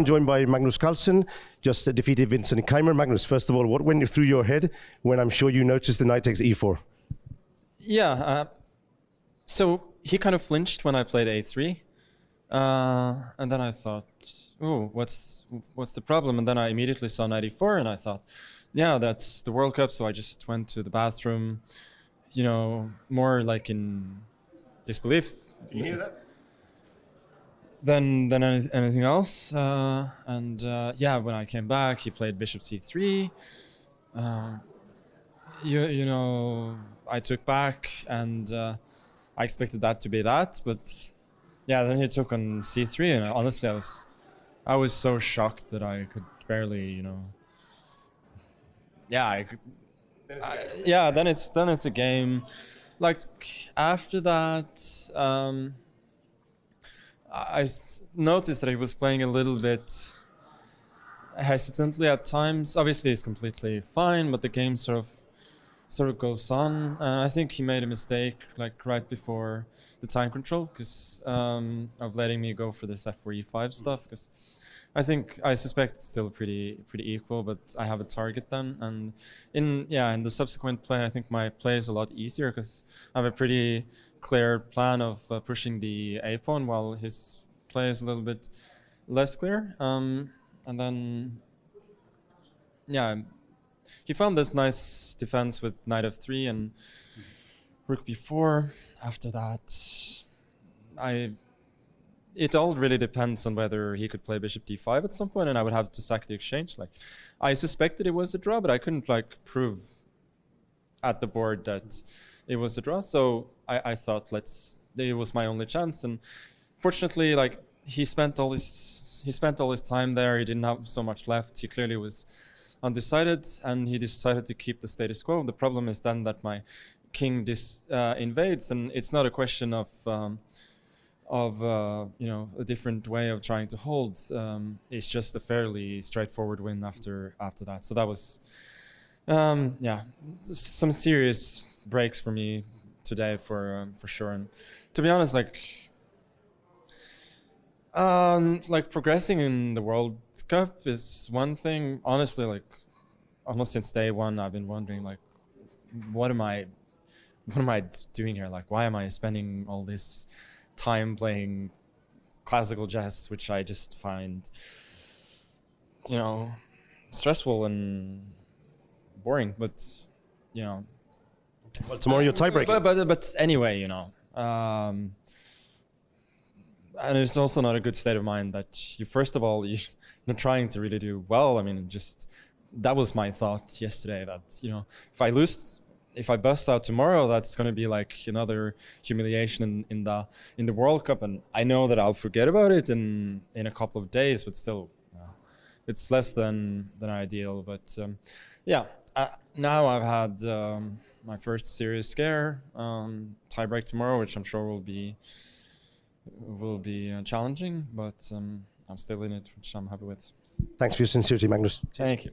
I'm joined by Magnus Carlsen, just defeated Vincent Keymer. Magnus, first of all, what went through your head when I'm sure you noticed the knight takes e4? Yeah, so he kind of flinched when I played a3. And then I thought, oh, what's the problem? And then I immediately saw knight e4 and I thought, yeah, that's the World Cup. So I just went to the bathroom, you know, more like in disbelief. You hear that? Than anything else. Yeah, when I came back, he played bishop c3. You know, I took back and I expected that to be that, but yeah, then he took on c3, and honestly, I was so shocked that I could barely, you know. Yeah, I could. Yeah, then it's a game. Like after that, I noticed that he was playing a little bit hesitantly at times. Obviously, he's completely fine, but the game sort of goes on. I think he made a mistake, like right before the time control, because of letting me go for this f4 e5 stuff. Because I suspect it's still pretty equal, but I have a target then. And in the subsequent play, I think my play is a lot easier because I have a pretty clear plan of pushing the a pawn, while his play is a little bit less clear. And then, yeah. He found this nice defense with knight f3 and rook b4. After that, it all really depends on whether he could play bishop d5 at some point, and I would have to sack the exchange. Like, I suspected it was a draw, but I couldn't like prove at the board that it was a draw. So I thought it was my only chance. And fortunately, like he spent all his time there. He didn't have so much left. He clearly was undecided, and he decided to keep the status quo. The problem is then that my king invades, and it's not a question of you know, a different way of trying to hold. It's just a fairly straightforward win after that. So that was yeah, some serious breaks for me today for sure. And to be honest, like progressing in the World Cup is one thing. Honestly, like almost since day one, I've been wondering, like, what am I doing here? Like, why am I spending all this time playing classical chess, which I just find, you know, stressful and boring. But you know, well, tomorrow you're tiebreaking. But anyway, you know. And it's also not a good state of mind that you, first of all, you're not trying to really do well. I mean, just that was my thought yesterday, that, you know, if I bust out tomorrow, that's going to be like another humiliation in the World Cup, and I know that I'll forget about it in a couple of days, but still, it's less than ideal. But yeah, now I've had my first serious scare, tiebreak tomorrow, which I'm sure will be challenging, but I'm still in it, which I'm happy with. Thanks for your sincerity, Magnus. Thank you.